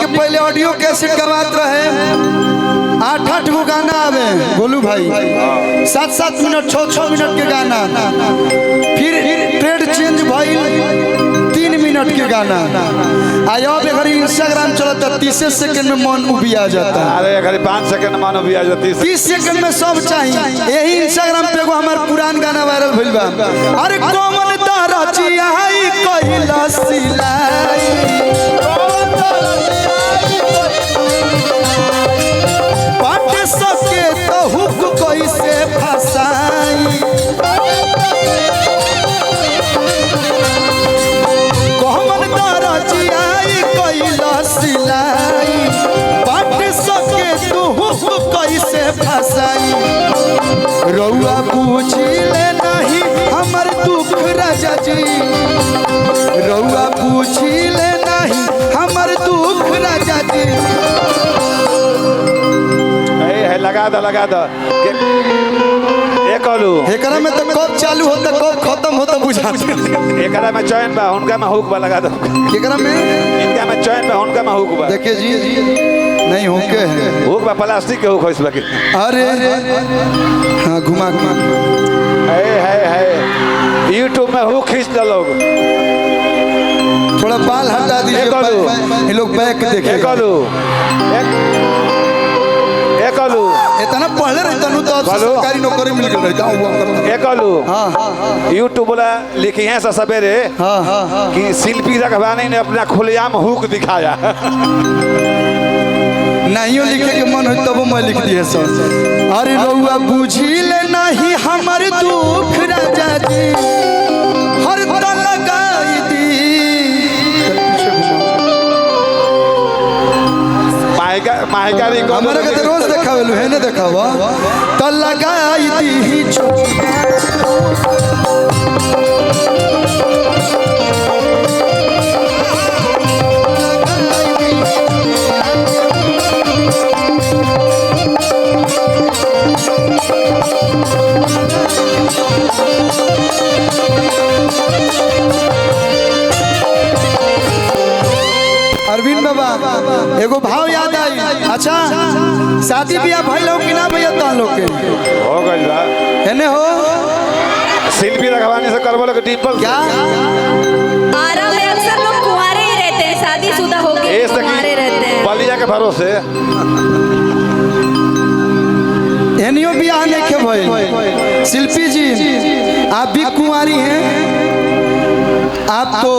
के पहले audio cassette गवात रहे 8-8 गो गाना आवे गोलू भाई 7-7 मिनट 6-6 मिनट के गाना फिर ट्रेड चेंज भाई 3 मिनट के गाना आयो अगर इंस्टाग्राम चलता 30 सेकंड में मन उबिया जाता है। अरे अगर 5 सेकंड मन उबिया जाती 30 सेकंड में सब चाहिए। यही इंस्टाग्राम पे एगो हमार पुरान गाना वायरल भइल बा। अरे कोमन तारा चियाई कहिला सिलाई पाट सके तो हुक कैसे फसाई कोमन तारा चियाई कहिला सिलाई पाट सके तो हुक कैसे फसाई रउआ पूछिले नहीं हमर दुख राजा जी रउआ पूछिले नहीं हमर दुख राजा जी। है लगा दो एकलू एकरा में तो कब चालू होता कब खत्म होता बुझा एकरा में चैन बा उनका में हुक बा लगा दो एकरा में इनका में चैन बा उनका में हुक बा देखिए जी नहीं होके है हुक बा प्लास्टिक के हुक है इसमें अरे हाँ घुमा है यूट्यूब में हुक खींच दो लोग थोड़ा बाल हटा दीजिए ये लोग बैक देखे एकलू इतना पढ़ले रहता नु तो सरकारी नौकरी मिल गई रहता हुआ करता एकलू हां यूट्यूब वाला लिखी है सवेरे हां कि शिल्पी रघवानी ने अपना खुलेआम हुक दिखाया नहीं लिखे के मन हो तब मैं लिख दिए सर। अरे रउआ बुझिले नहीं हमर दुख राजा जी हर त लगाई दी माइका री हमरा के रोज देखावेलु है ना देखावा त लगाई दी अरविंद बाबा एगो भाव याद आई। अच्छा शादी ब्याह भइल हो कि ना भैया तहन लोग के हो गइल बा एने हो शिल्पी रघवानी से करबो लोग डिंपल क्या आरा में अक्सर लोग कुंवारे ही रहते हैं शादीशुदा होके कुंवारे रहते हैं बलिया के भरोसे एनियो ब्याह नहीं के भइल। शिल्पी जी आप भी कुंवारी हैं आप तो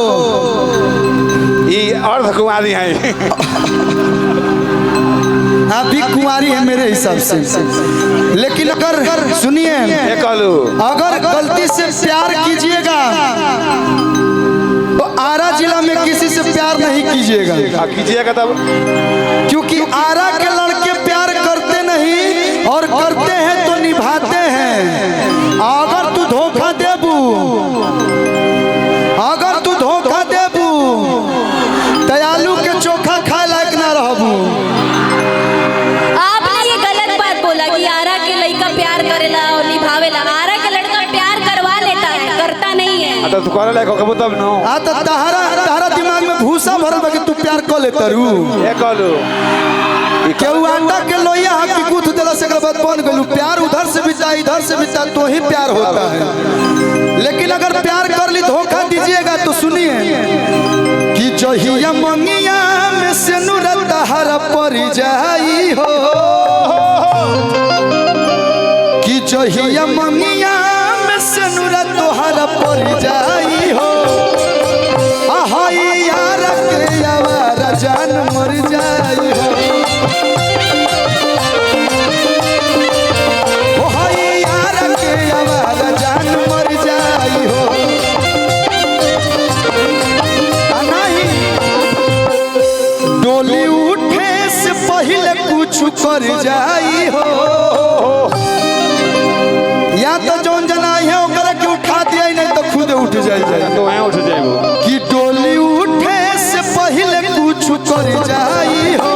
ये अर्ध कुमारी है आप भी कुंवारी है मेरे हिसाब से। लेकिन अगर सुनिए अगर गलती से प्यार कीजिएगा तो आरा जिला में किसी से प्यार नहीं कीजिएगा तब क्योंकि आरा के लड़के प्यार करते नहीं और करते हैं तो निभाते हैं। अगर तू धोखा देबू दयालु के चोखा खाए लायक ना रहबू। आपने ये गलत बात बोला कि आरा के लड़का प्यार करेला और निभावेला। आरा के लड़का प्यार करवा लेता है करता नहीं है। तो करे लायक हो तब नो आ त तारा दिमाग में भूसा भरल बा कि तू प्यार कर लेता रू एकलू केहू अंडा के लोइया हकी गुथ देला से के बाद बन गलू। प्यार उधर से बीता इधर से बीता तो ही प्यार होता है। लेकिन अगर प्यार कर ली धोखा दीजिएगा तो सुनिए कि जहिया मंगिया में से नुरत हर पर जाई हो कि जहिया मंगिया में से नुरत हर पर जाई हो आहाई यार के आवारा जान मर जाई हो ओहाई यार के आवारा जान मर जाई हो डोली उठे से पहले कुछ कर जाई हो या तो जौन जना है ओकरा के उठा दिया नहीं तो खुद उठ जाए तो वहीं उठ जाएगो कि डोली उठे से पहले कुछ कर जाई हो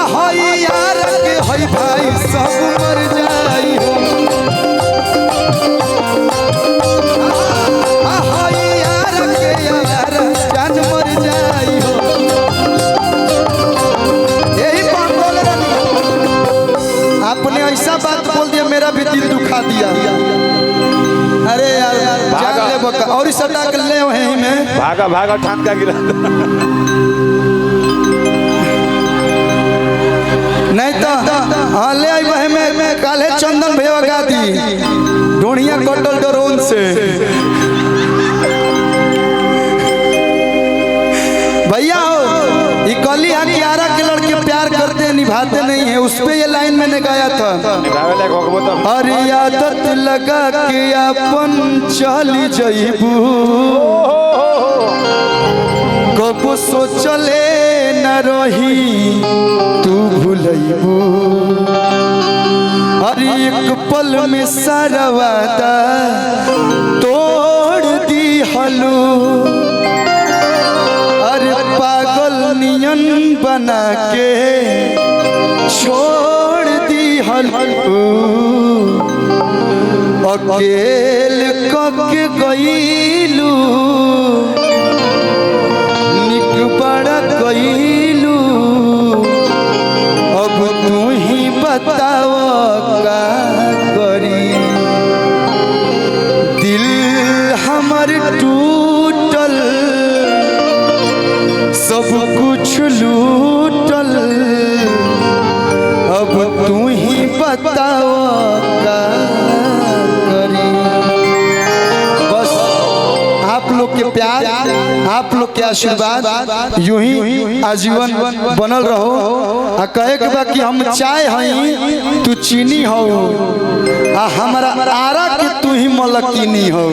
आहाई यार के हई भाई सब मर जाई हो आहाई यार के यार जान मर जाई हो दिखा दिया। अरे यार जान ले बका और इस सटा कर ले वहीं में भागा भागा ठान का गिरा नहीं तो हाँ ले आई बहे में काले चंदन भैया गा दी ढोनिया कटल ड्रोन से। भैया हो ये कली आरा के लड़के प्यार करते हैं निभाते नहीं है, उस पे ये लाइन मैंने गाया था। अरे आदत लगा के अपन चली जईबू कब सोचले न रही तू भूलैबू। अरे एक पल में सारा वादा तोड़ दी हलू। अरे पागल नियन बना के छोड़ दी हलू। अकेल कके गईलू निक बड़ा गईलू। अब तू ही बताओ का करी। दिल हमर टूटल सब कुछ लूटल। अब तू ही बताओ का करी। बस आप लोग के प्यार आप लोग के आशीर्वाद यूं ही आजीवन बनल रहो। आ कहे के बा कि हम चाय हई तू चीनी हो आ हमारा आरा के तू ही मलकिनी हो।